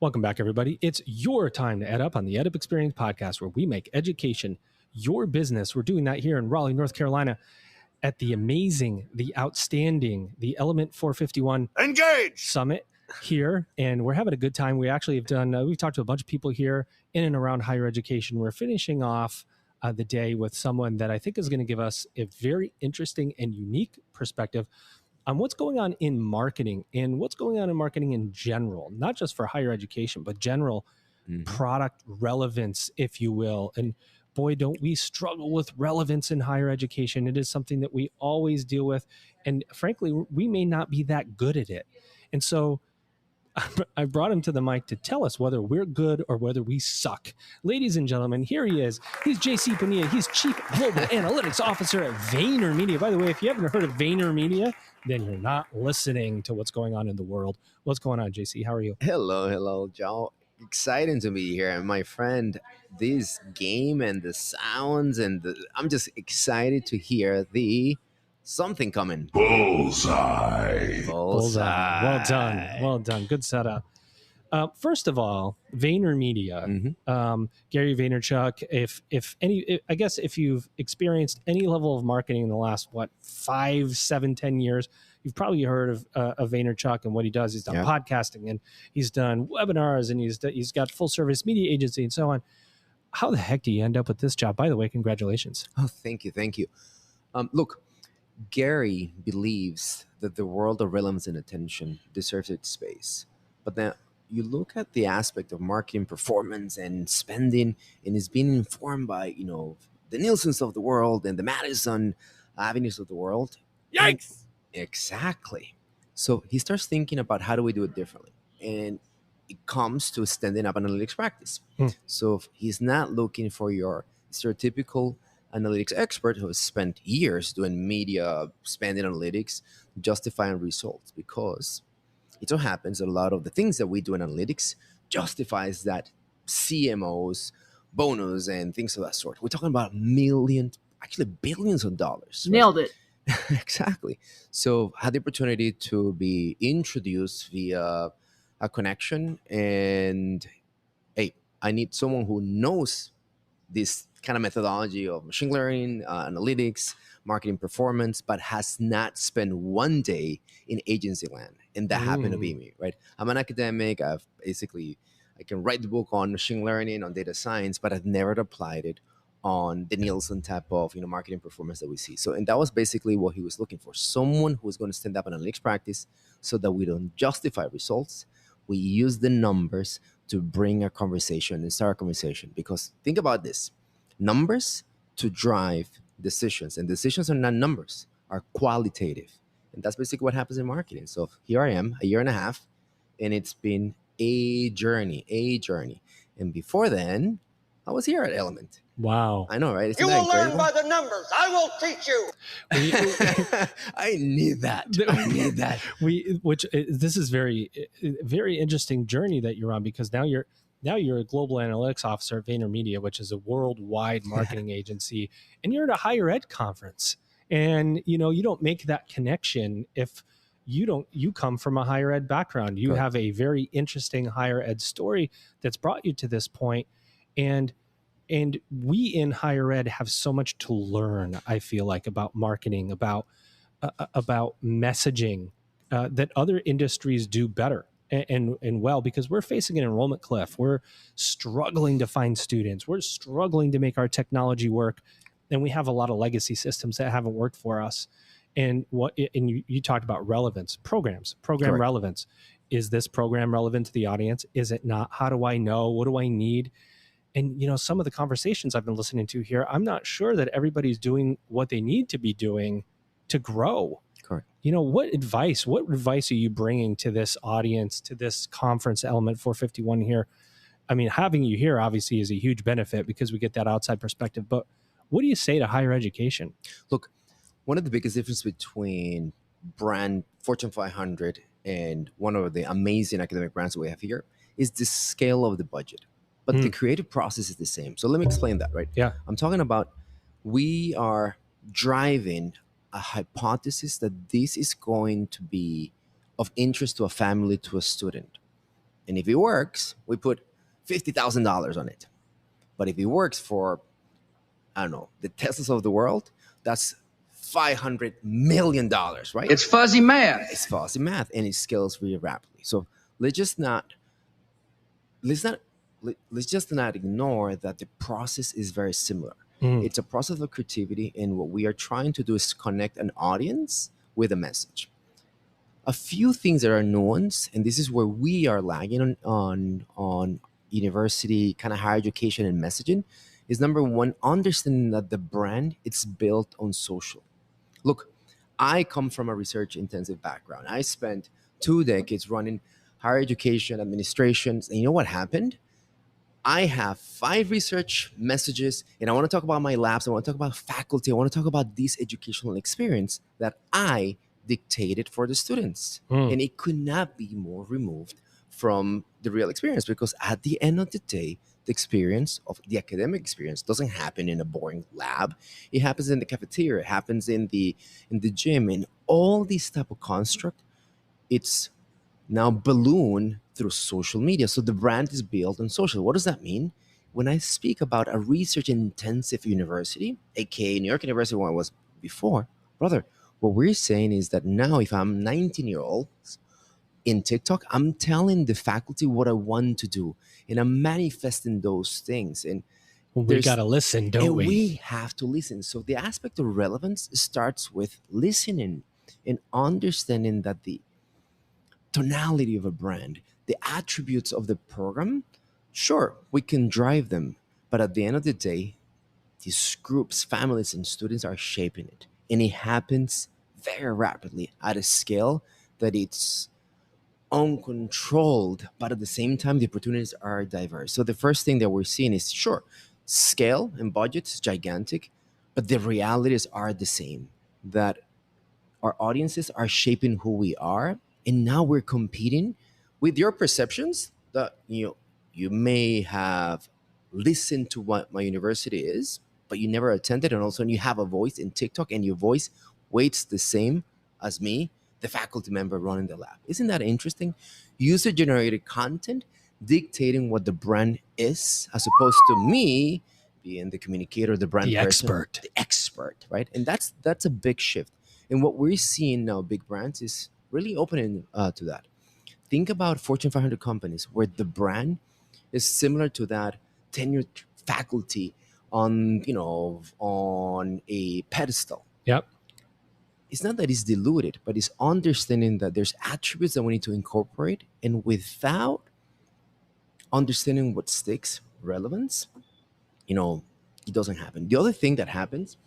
Welcome back, everybody. It's your time to EdUp on the EdUp Experience podcast, where we make education your business. We're doing that here in Raleigh, North Carolina, at the amazing, the outstanding, the Element451 Engage Summit here, and we're having a good time. We actually have done, we've talked to a bunch of people here in and around higher education. We're finishing off the day with someone that I think is going to give us a very interesting and unique perspective on what's going on in marketing and what's going on in marketing in general, not just for higher education, but general product relevance, if you will. And boy, don't we struggle with relevance in higher education. It is something that we always deal with. And frankly, we may not be that good at it. And so I brought him to the mic to tell us whether we're good or whether we suck. Ladies and gentlemen, here he is. He's JC Bonilla. He's Chief Global Analytics Officer at VaynerMedia. By the way, if you haven't heard of VaynerMedia, then you're not listening to what's going on in the world. What's going on, JC? How are you? Hello, Joe. Exciting to be here, my friend. This game and the sounds I'm just excited to hear the something coming. Bullseye. Well done. Good setup. First of all, VaynerMedia, Gary Vaynerchuk. I guess if you've experienced any level of marketing in the last 5, 7, 10 years, you've probably heard of Vaynerchuk and what he does. He's done podcasting and he's done webinars and he's got full service media agency and so on. How the heck do you end up with this job? By the way, congratulations. Oh, thank you. Look, Gary believes that the world of relevance and attention deserves its space, but then you look at the aspect of marketing performance and spending, and it's being informed by the Nielsen's of the world and the Madison Avenues of the world. Yikes! Exactly. So he starts thinking about how do we do it differently, and it comes to standing up analytics practice. So he's not looking for your stereotypical analytics expert who has spent years doing media spending analytics, justifying results, because it so happens that a lot of the things that we do in analytics justifies that CMOs, bonus, and things of that sort. We're talking about millions, actually billions of dollars. Right? Nailed it. Exactly. So I had the opportunity to be introduced via a connection, and hey, I need someone who knows this kind of methodology of machine learning, analytics, marketing performance, but has not spent one day in agency land. And that happened to be me, right? I'm an academic. I can write the book on machine learning, on data science, but I've never applied it on the Nielsen type of marketing performance that we see. So, and that was basically what he was looking for. Someone who is going to stand up an analytics practice so that we don't justify results. We use the numbers to bring a conversation and start a conversation. Because think about this. Numbers to drive decisions, and decisions are not numbers, are qualitative. And that's basically what happens in marketing. So here I am, a year and a half, and it's been a journey. And before then, I was here at Element. Wow. I know, right? You will learn by the numbers. I will teach you. I need that. This is very, very interesting journey that you're on, because now you're a global analytics officer at VaynerMedia, which is a worldwide marketing agency, and you're at a higher ed conference. And you don't make that connection if you come from a higher ed background. You have a very interesting higher ed story that's brought you to this point. And we in higher ed have so much to learn, I feel like, about marketing, about messaging that other industries do better and well, because we're facing an enrollment cliff. We're struggling to find students. We're struggling to make our technology work. And we have a lot of legacy systems that haven't worked for us. And you talked about relevance, program Correct. Relevance. Is this program relevant to the audience? Is it not? How do I know? What do I need? And, some of the conversations I've been listening to here, I'm not sure that everybody's doing what they need to be doing to grow. Correct. What advice are you bringing to this audience, to this conference, Element451 here? I mean, having you here obviously is a huge benefit because we get that outside perspective, but what do you say to higher education? Look, one of the biggest differences between brand Fortune 500 and one of the amazing academic brands that we have here is the scale of the budget. But the creative process is the same. So let me explain that, right? Yeah. I'm talking about we are driving a hypothesis that this is going to be of interest to a family, to a student. And if it works, we put $50,000 on it. But if it works for, I don't know, the Teslas of the world, that's $500 million, right? It's fuzzy math. It's fuzzy math, and it scales really rapidly. So let's just not let's not let's just not ignore that the process is very similar. It's a process of creativity, and what we are trying to do is connect an audience with a message. A few things that are nuanced, and this is where we are lagging on university kind of higher education and messaging, is number one, understanding that the brand it's built on social. Look, I come from a research intensive background. I spent 2 decades running higher education administrations, and you know what happened? I have 5 research messages, and I want to talk about my labs. I want to talk about faculty. I want to talk about this educational experience that I dictated for the students. And it could not be more removed from the real experience, because at the end of the day, the experience of the academic experience doesn't happen in a boring lab. It happens in the cafeteria. It happens in the gym, and all these type of construct. It's now balloon through social media. So the brand is built on social. What does that mean? When I speak about a research intensive university, aka New York University, where I was before, brother, what we're saying is that now if I'm 19-year-old in TikTok, I'm telling the faculty what I want to do, and I'm manifesting those things. And we got to listen, don't and we? we have to listen. So the aspect of relevance starts with listening and understanding that the tonality of a brand, the attributes of the program, sure, we can drive them. But at the end of the day, these groups, families, and students are shaping it. And it happens very rapidly at a scale that it's uncontrolled, but at the same time, the opportunities are diverse. So the first thing that we're seeing is, sure, scale and budget is gigantic, but the realities are the same, that our audiences are shaping who we are, and now we're competing with your perceptions that you may have listened to what my university is, but you never attended, and also you have a voice in TikTok, and your voice weights the same as me, the faculty member running the lab. Isn't that interesting? User generated content dictating what the brand is, as opposed to me being the communicator, the brand The person, expert. the expert, right? And that's a big shift. And what we're seeing now, big brands, is really opening to that. Think about Fortune 500 companies where the brand is similar to that tenured faculty on a pedestal. Yep. It's not that it's diluted, but it's understanding that there's attributes that we need to incorporate, and without understanding what sticks, relevance, it doesn't happen. The other thing that happens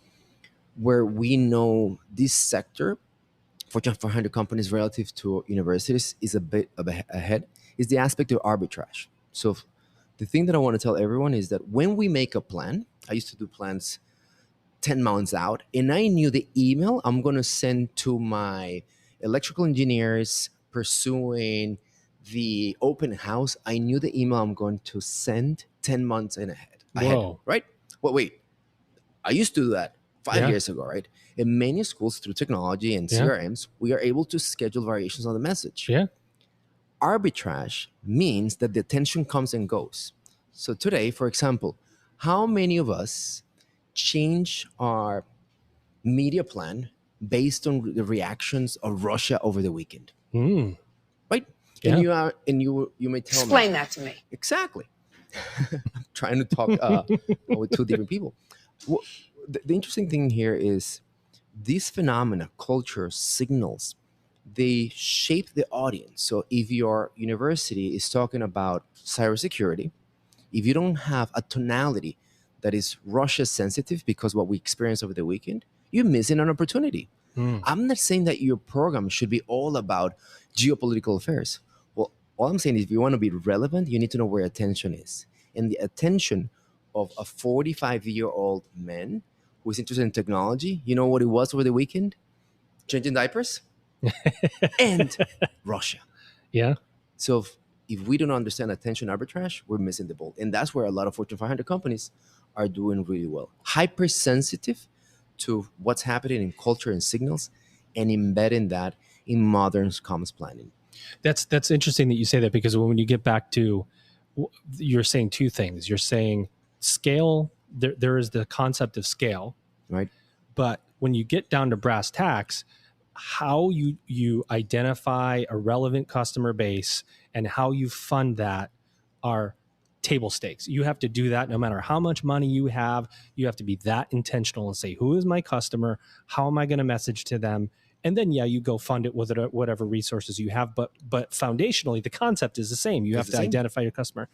where we know this sector, Fortune 500 companies relative to universities, is a bit ahead, is the aspect of arbitrage. So the thing that I want to tell everyone is that when we make a plan, I used to do plans 10 months out, and I knew the email I'm going to send to my electrical engineers pursuing the open house. I knew the email I'm going to send 10 months ahead, Whoa. right? Well, wait, I used to do that 5 Yeah. years ago, right? In many schools, through technology and Yeah. CRMs, we are able to schedule variations on the message. Yeah. Arbitrage means that the attention comes and goes. So today, for example, how many of us change our media plan based on the reactions of Russia over the weekend, Mm. right? Yeah. And you may tell Explain me that to me. exactly. I'm trying to talk with two different people. Well, the interesting thing here is these phenomena, culture, signals, they shape the audience. So if your university is talking about cybersecurity, if you don't have a tonality that is Russia sensitive, because what we experienced over the weekend, you're missing an opportunity. I'm not saying that your program should be all about geopolitical affairs. Well, all I'm saying is if you want to be relevant, you need to know where attention is. And the attention of a 45-year-old man who is interested in technology, you know what it was over the weekend? Changing diapers and Russia. Yeah. So if we don't understand attention arbitrage, we're missing the boat. And that's where a lot of Fortune 500 companies are doing really well. Hypersensitive to what's happening in culture and signals, and embedding that in modern comms planning. That's interesting that you say that, because when you get back to, you're saying two things. You're saying scale. There is the concept of scale, right? but when you get down to brass tacks, how you identify a relevant customer base and how you fund that are table stakes. You have to do that no matter how much money you have. You have to be that intentional and say, who is my customer? How am I going to message to them? And then, yeah, you go fund it with whatever resources you have. But foundationally, the concept is the same. You have to identify your customer.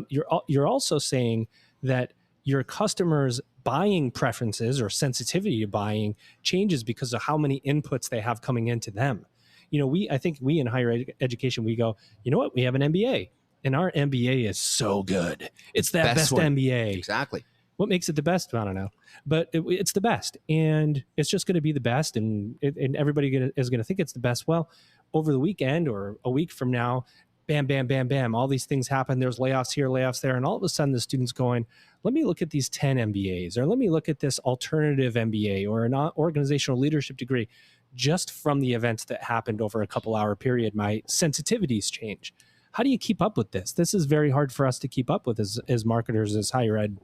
You're also saying that your customers' buying preferences or sensitivity to buying changes because of how many inputs they have coming into them. I think we in higher education, we go, you know what? We have an MBA, and our MBA is so good. It's that best MBA. Exactly. What makes it the best? I don't know, but it's the best, and it's just going to be the best, and everybody is going to think it's the best. Well, over the weekend or a week from now, bam, bam, bam, bam, all these things happen. There's layoffs here, layoffs there, and all of a sudden the student's going, let me look at these 10 MBAs, or let me look at this alternative MBA or an organizational leadership degree. Just from the events that happened over a couple-hour period, my sensitivities change. How do you keep up with this? This is very hard for us to keep up with as marketers, as higher ed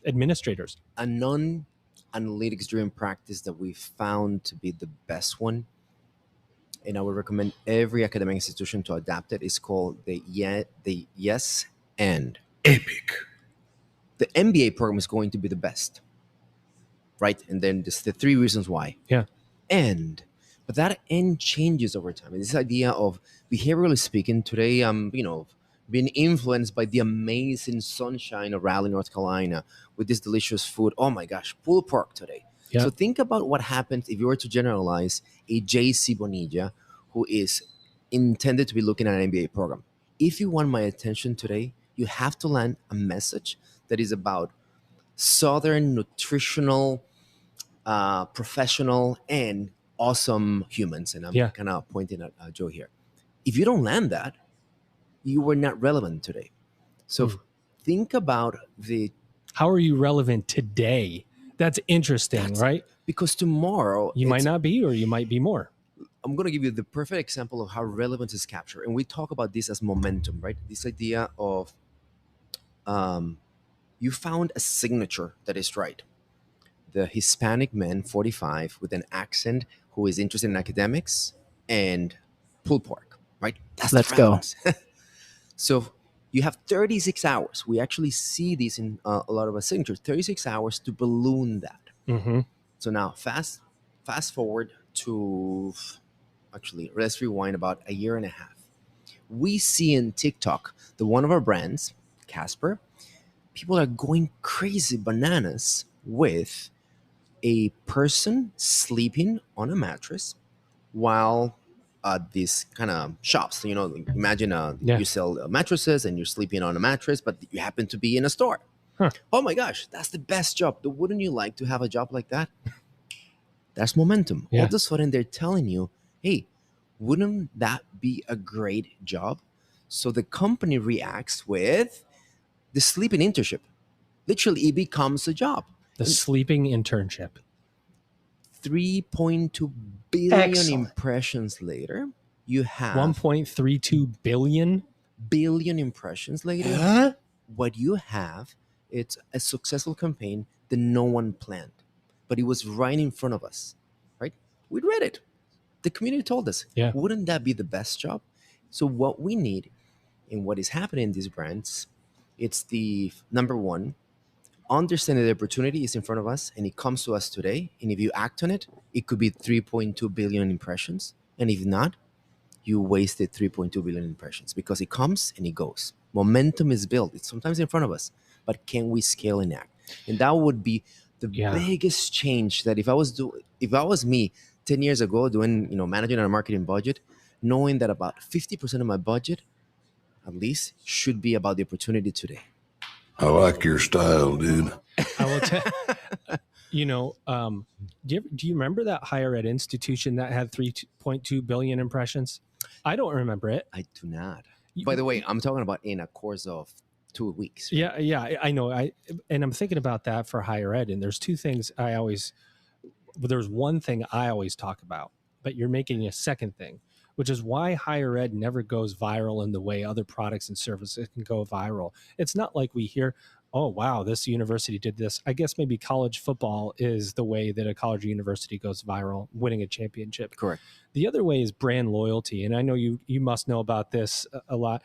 administrators. A non-analytics driven practice that we found to be the best one, and I would recommend every academic institution to adapt it, is called the yes and. Epic. The MBA program is going to be the best, right? And then just the three reasons why. Yeah. But that end changes over time. And this idea of, behaviorally speaking, today being influenced by the amazing sunshine of Raleigh, North Carolina, with this delicious food. Oh my gosh, pulled pork today. Yeah. So think about what happens if you were to generalize a JC Bonilla who is intended to be looking at an MBA program. If you want my attention today, you have to land a message that is about Southern nutritional, professional, and awesome humans. And I'm kind of pointing at Joe here. If you don't land that, you were not relevant today. So think about how are you relevant today? That's interesting, right? Because tomorrow you might not be, or you might be more. I'm going to give you the perfect example of how relevance is captured. And we talk about this as momentum, right? This idea of you found a signature that is right. The Hispanic man, 45, with an accent, who is interested in academics and pulled pork, right? Let's go. So you have 36 hours. We actually see these in a lot of our signatures. 36 hours to balloon that. Mm-hmm. So now fast forward to, actually, let's rewind about a year and a half. We see in TikTok, one of our brands, Casper, people are going crazy bananas with a person sleeping on a mattress while these kind of shops, imagine you sell mattresses and you're sleeping on a mattress, but you happen to be in a store. Oh my gosh, that's the best job. Wouldn't you like to have a job like that? That's momentum. All of a sudden they're telling you, hey, wouldn't that be a great job? So the company reacts with the sleeping internship. Literally, it becomes a job. The sleeping internship. 3.2 billion impressions later, you have 1.32 billion impressions later. What you have, it's a successful campaign that no one planned, but it was right in front of us, right? We read it. The community told us, wouldn't that be the best job? So what we need and what is happening in these brands, it's the number one, understanding the opportunity is in front of us and it comes to us today. And if you act on it, it could be 3.2 billion impressions. And if not, you wasted 3.2 billion impressions, because it comes and it goes. Momentum is built. It's sometimes in front of us, but can we scale and act? And that would be the biggest change. That if I was me 10 years ago doing, managing our marketing budget, knowing that about 50% of my budget, at least, should be about the opportunity today. I like your style, dude. I will tell do you remember that higher ed institution that had 3.2 billion impressions? I don't remember it. I do not. By the way, I'm talking about in a course of 2 weeks. Right? Yeah, I know. And I'm thinking about that for higher ed. And there's two things there's one thing I always talk about, but you're making a second thing, which is why higher ed never goes viral in the way other products and services can go viral. It's not like we hear, oh, wow, this university did this. I guess maybe college football is the way that a college or university goes viral, winning a championship. Correct. The other way is brand loyalty. And I know you must know about this a lot.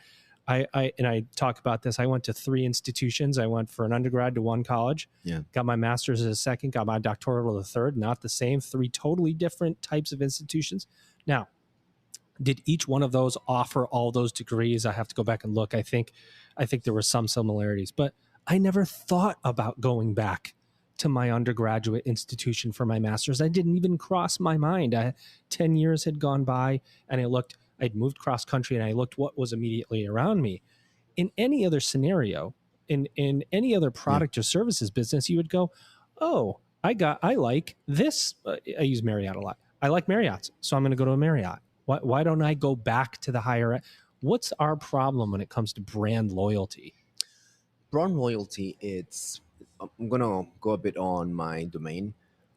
I talk about this. I went to 3 institutions. I went for an undergrad to 1 college, got my master's as a second, got my doctoral as a third, not the same, 3 totally different types of institutions. Now, did each one of those offer all those degrees? I have to go back and look. I think there were some similarities, but I never thought about going back to my undergraduate institution for my master's. I didn't even cross my mind. 10 years had gone by, and I'd moved cross country, and I looked what was immediately around me. In any other scenario, in any other product or services business, you would go, oh, I like this. I use Marriott a lot. I like Marriott's, so I'm going to go to a Marriott. Why don't I go back to the higher ed? What's our problem when it comes to brand loyalty? Brand loyalty, I'm going to go a bit on my domain.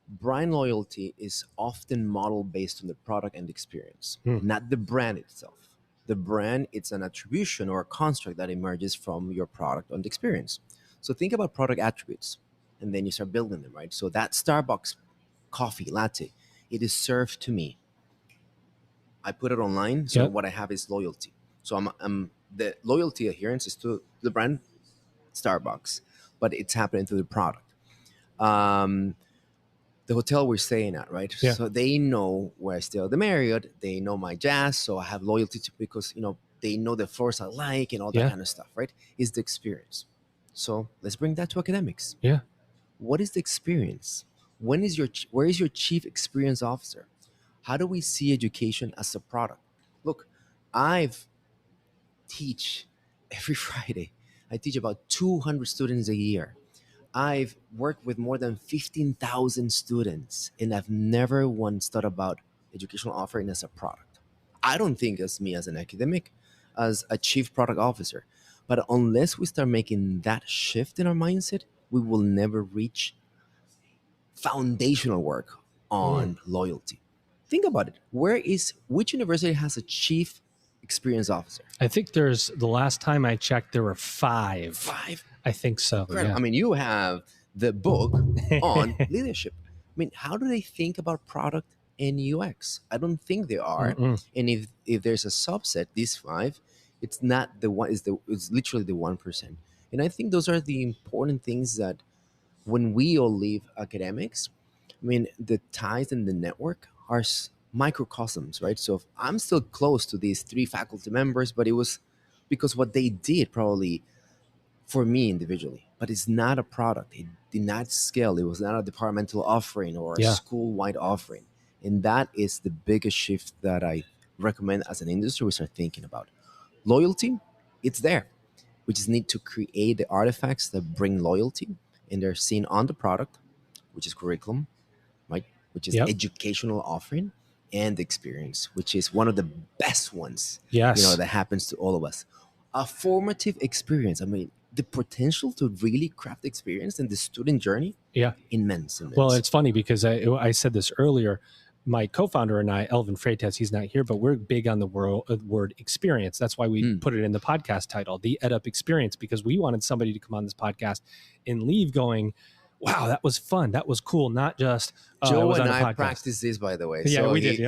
Brand loyalty is often modeled based on the product and experience, not the brand itself. The brand, it's an attribution or a construct that emerges from your product and experience. So think about product attributes, and then you start building them, right? So that Starbucks coffee latte, it is served to me. I put it online, so what I have is loyalty. So I'm the loyalty adherence is to the brand Starbucks, but it's happening to the product. The hotel we're staying at, right? Yeah. So they know where I stay at the Marriott. They know my jazz, so I have loyalty to because they know the floors I like and all that kind of stuff, right? Is the experience. So let's bring that to academics. Yeah. What is the experience? Where is your chief experience officer? How do we see education as a product? Look, I've teach every Friday. I teach about 200 students a year. I've worked with more than 15,000 students, and I've never once thought about educational offering as a product. I don't think as me as an academic, as a chief product officer. But unless we start making that shift in our mindset, we will never reach foundational work on loyalty. Think about it. Which university has a chief experience officer? I think the last time I checked, there were 5. 5? I think so. Yeah. I mean, you have the book on leadership. I mean, how do they think about product and UX? I don't think they are. And if there's a subset, these 5, it's not the one. It's literally the 1%. And I think those are the important things that when we all leave academics, I mean, the ties and the network are microcosms, right? So if I'm still close to these 3 faculty members, but it was because what they did probably for me individually, but it's not a product. It did not scale. It was not a departmental offering or a school-wide offering. And that is the biggest shift that I recommend as an industry we start thinking about. Loyalty, it's there. We just need to create the artifacts that bring loyalty, and they're seen on the product, which is curriculum, right? Which is educational offering, and the experience, which is one of the best ones that happens to all of us. A formative experience. I mean, the potential to really craft the experience and the student journey, immense. Well, it's funny because I said this earlier. My co-founder and I, Elvin Freitas, he's not here, but we're big on the word experience. That's why we put it in the podcast title, the EdUp experience, because we wanted somebody to come on this podcast and leave going, wow, that was fun. That was cool. Not just Joe and I practiced this, by the way. Yeah, so we did.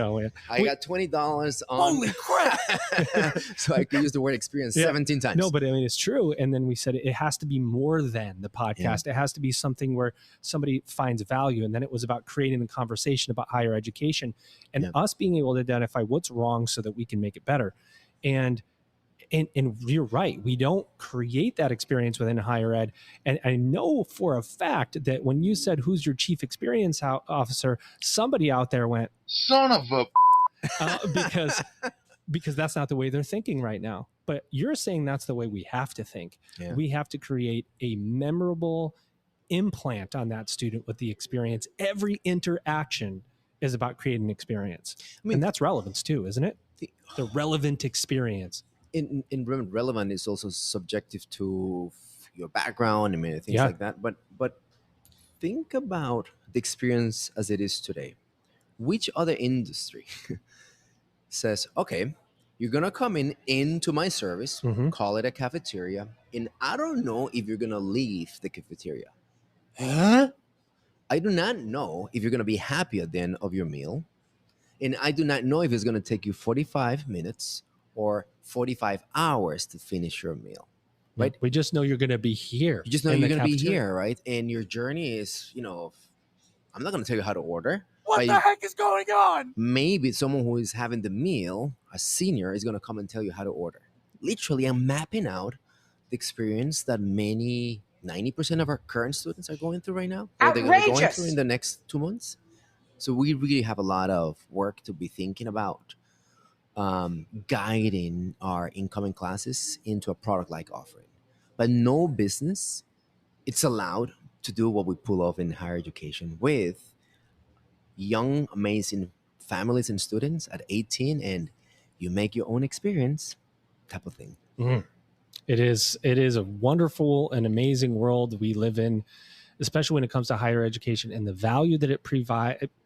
I got $20 on. Holy crap! So I could use the word experience 17 times. No, but I mean, it's true. And then we said it has to be more than the podcast. It has to be something where somebody finds value. And then it was about creating a conversation about higher education and us being able to identify what's wrong so that we can make it better. And you're right. We don't create that experience within higher ed. And I know for a fact that when you said, who's your chief experience officer, somebody out there went, son of a... because that's not the way they're thinking right now. But you're saying that's the way we have to think. Yeah. We have to create a memorable implant on that student with the experience. Every interaction is about creating an experience. I mean, and that's relevance too, isn't it? The relevant experience. In relevant is also subjective to your background and many things like that. But think about the experience as it is today. Which other industry says, okay, you're gonna come into my service, call it a cafeteria, and I don't know if you're gonna leave the cafeteria. Huh? I do not know if you're gonna be happy at the end of your meal, and I do not know if it's gonna take you 45 minutes or 45 hours to finish your meal. Right? We just know you're going to be here. You just know in you're the gonna be cafeteria. here, right? And your journey is, I'm not gonna tell you how to order. What the heck is going on? Maybe someone who is having the meal, a senior, is gonna come and tell you how to order. Literally, I'm mapping out the experience that 90% of our current students are going through right now, or they're gonna be going through in the next 2 months. So we really have a lot of work to be thinking about, guiding our incoming classes into a product-like offering. But no business, it's allowed to do what we pull off in higher education with young, amazing families and students at 18, and you make your own experience type of thing. It is a wonderful and amazing world we live in, especially when it comes to higher education and the value that it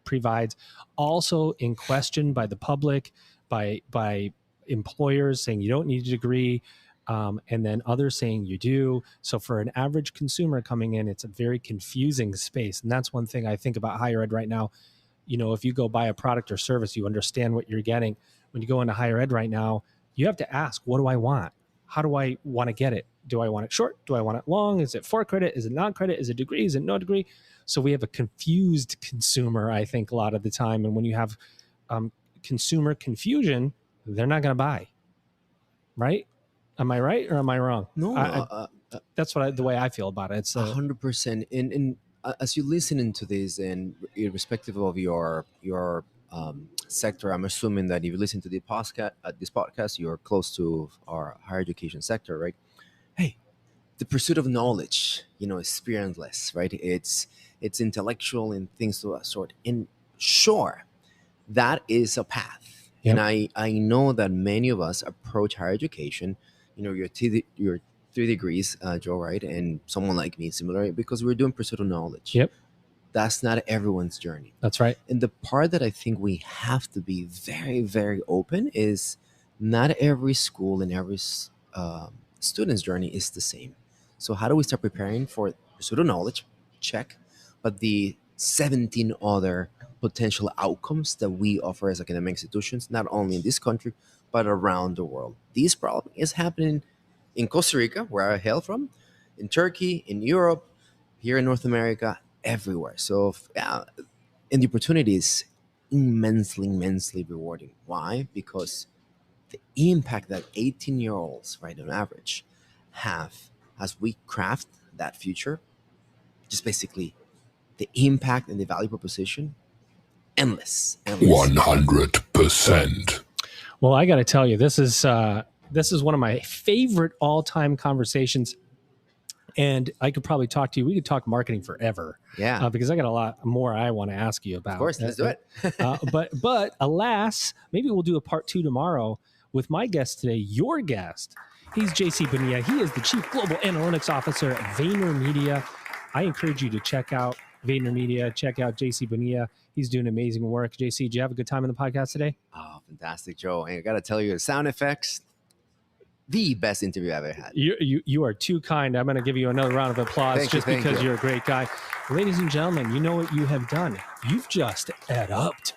provides, also in question by the public, by employers saying you don't need a degree, and then others saying you do. So for an average consumer coming in, it's a very confusing space. And that's one thing I think about higher ed right now. If you go buy a product or service, you understand what you're getting. When you go into higher ed right now, you have to ask, what do I want? How do I want to get it? Do I want it short? Do I want it long? Is it for credit? Is it non-credit? Is it degree? Is it no degree? So we have a confused consumer, I think, a lot of the time. And when you have consumer confusion, they're not going to buy. Right? Am I right or am I wrong? No, that's the way I feel about it. It's 100%. And as you listen into this, and irrespective of your sector, I'm assuming that if you listen to this podcast, you're close to our higher education sector, right? Hey, the pursuit of knowledge, is experienceless, right? It's intellectual and things of that sort. And sure, that is a path. Yep. And I know that many of us approach higher education, your 3 degrees, Joe, right? And someone like me, similar, because we're doing pursuit of knowledge. Yep. That's not everyone's journey. That's right. And the part that I think we have to be very, very open is not every school and every student's journey is the same. So how do we start preparing for pursuit of knowledge? Check. But the 17 other potential outcomes that we offer as academic institutions, not only in this country, but around the world. This problem is happening in Costa Rica, where I hail from, in Turkey, in Europe, here in North America, everywhere. So, and the opportunity is immensely, immensely rewarding. Why? Because the impact that 18-year-olds, right, on average, have as we craft that future, just basically the impact and the value proposition, endless. 100%. Well, I got to tell you, this is one of my favorite all-time conversations. And I could probably talk to you. We could talk marketing forever. Yeah. Because I got a lot more I want to ask you about. Of course, let's do it. But alas, maybe we'll do a part 2 tomorrow with my guest today, your guest. He's JC Bonilla. He is the Chief Global Analytics Officer at VaynerMedia. I encourage you to check out VaynerMedia, check out JC Bonilla. He's doing amazing work. JC, did you have a good time in the podcast today? Oh, fantastic, Joe. And I got to tell you, the sound effects, the best interview I've ever had. You are too kind. I'm going to give you another round of applause because you're a great guy. Ladies and gentlemen, you know what you have done. You've just EdUp'd.